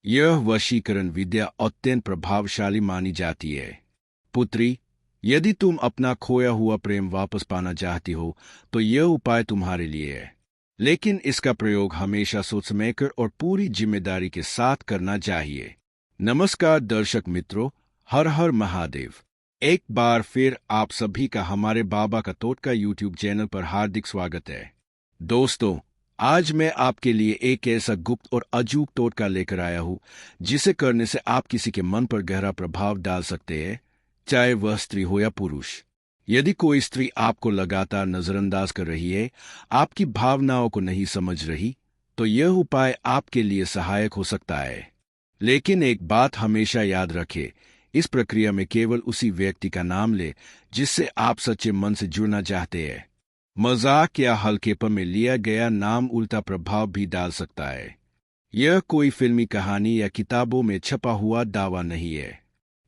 यह वशीकरण विद्या अत्यंत प्रभावशाली मानी जाती है। पुत्री, यदि तुम अपना खोया हुआ प्रेम वापस पाना चाहती हो तो यह उपाय तुम्हारे लिए है। लेकिन इसका प्रयोग हमेशा सोच समझकर और पूरी जिम्मेदारी के साथ करना चाहिए। नमस्कार दर्शक मित्रों, हर हर महादेव। एक बार फिर आप सभी का हमारे बाबा का टोटका यूट्यूब चैनल पर हार्दिक स्वागत है। दोस्तों, आज मैं आपके लिए एक ऐसा गुप्त और अजूब टोटका लेकर आया हूँ जिसे करने से आप किसी के मन पर गहरा प्रभाव डाल सकते हैं, चाहे वह स्त्री हो या पुरुष। यदि कोई स्त्री आपको लगातार नजरअंदाज कर रही है, आपकी भावनाओं को नहीं समझ रही, तो यह उपाय आपके लिए सहायक हो सकता है। लेकिन एक बात हमेशा याद रखें, इस प्रक्रिया में केवल उसी व्यक्ति का नाम ले जिससे आप सच्चे मन से जुड़ना चाहते हैं। मजाक या हल्केपन में लिया गया नाम उल्टा प्रभाव भी डाल सकता है। यह कोई फिल्मी कहानी या किताबों में छपा हुआ दावा नहीं है।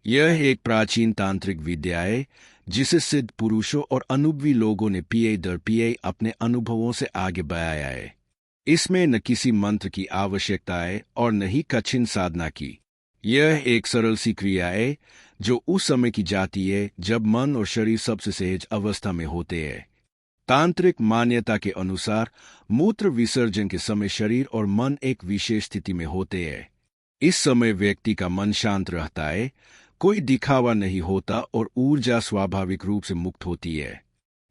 यह एक प्राचीन तांत्रिक विद्या है जिसे सिद्ध पुरुषों और अनुभवी लोगों ने पीढ़ी दर पीढ़ी अपने अनुभवों से आगे बढ़ाया है। इसमें न किसी मंत्र की आवश्यकता है और न ही कठिन साधना की। यह एक सरल सी क्रिया है जो उस समय की जाती है जब मन और शरीर सबसे सहज अवस्था में होते हैं। तांत्रिक मान्यता के अनुसार मूत्र विसर्जन के समय शरीर और मन एक विशेष स्थिति में होते हैं। इस समय व्यक्ति का मन शांत रहता है, कोई दिखावा नहीं होता और ऊर्जा स्वाभाविक रूप से मुक्त होती है।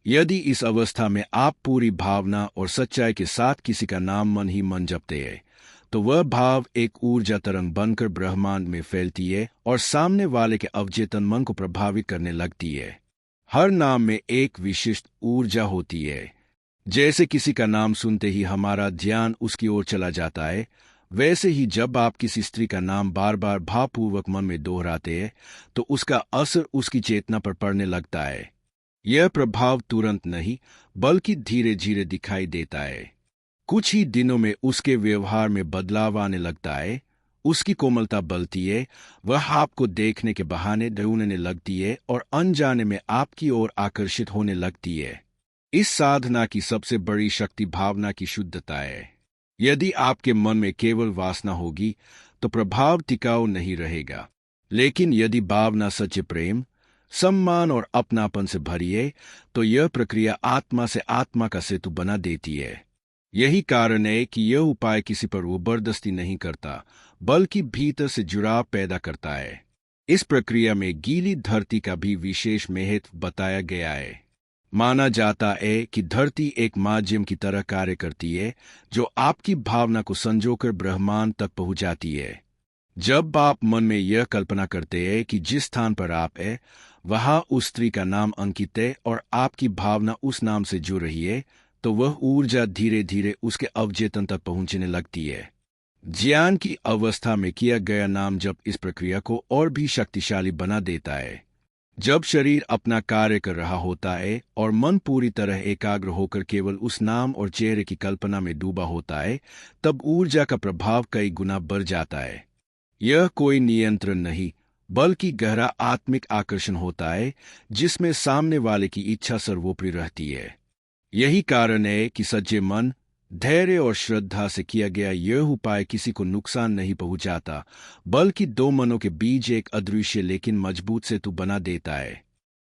यदि इस अवस्था में आप पूरी भावना और सच्चाई के साथ किसी का नाम मन ही मन जपते हैं, तो वह भाव एक ऊर्जा तरंग बनकर ब्रह्मांड में फैलती है और सामने वाले के अवचेतन मन को प्रभावित करने लगती है। हर नाम में एक विशिष्ट ऊर्जा होती है। जैसे किसी का नाम सुनते ही हमारा ध्यान उसकी ओर चला जाता है, वैसे ही जब आप किसी स्त्री का नाम बार बार भावपूर्वक मन में दोहराते हैं तो उसका असर उसकी चेतना पर पड़ने लगता है। यह प्रभाव तुरंत नहीं बल्कि धीरे धीरे दिखाई देता है। कुछ ही दिनों में उसके व्यवहार में बदलाव आने लगता है, उसकी कोमलता बढ़ती है, वह आपको देखने के बहाने ढूंढने लगती है और अनजाने में आपकी ओर आकर्षित होने लगती है। इस साधना की सबसे बड़ी शक्ति भावना की शुद्धता है। यदि आपके मन में केवल वासना होगी तो प्रभाव टिकाऊ नहीं रहेगा। लेकिन यदि भावना सच्चे प्रेम, सम्मान और अपनापन से भरी है तो यह प्रक्रिया आत्मा से आत्मा का सेतु बना देती है। यही कारण है कि यह उपाय किसी पर जबरदस्ती नहीं करता बल्कि भीतर से जुड़ाव पैदा करता है। इस प्रक्रिया में गीली धरती का भी विशेष महत्व बताया गया है। माना जाता है कि धरती एक माध्यम की तरह कार्य करती है जो आपकी भावना को संजोकर ब्रह्मांड तक पहुंचाती है। जब आप मन में यह कल्पना करते हैं कि जिस स्थान पर आप हैं वहां उस स्त्री का नाम अंकित है और आपकी भावना उस नाम से जुड़ रही है, तो वह ऊर्जा धीरे धीरे उसके अवचेतन तक पहुंचने लगती है। ज्ञान की अवस्था में किया गया नाम जब इस प्रक्रिया को और भी शक्तिशाली बना देता है। जब शरीर अपना कार्य कर रहा होता है और मन पूरी तरह एकाग्र होकर केवल उस नाम और चेहरे की कल्पना में डूबा होता है, तब ऊर्जा का प्रभाव कई गुना बढ़ जाता है। यह कोई नियंत्रण नहीं बल्कि गहरा आत्मिक आकर्षण होता है जिसमें सामने वाले की इच्छा सर्वोपरि रहती है। यही कारण है कि सच्चे मन, धैर्य और श्रद्धा से किया गया यह उपाय किसी को नुकसान नहीं पहुंचाता बल्कि दो मनों के बीच एक अदृश्य लेकिन मजबूत सेतु बना देता है।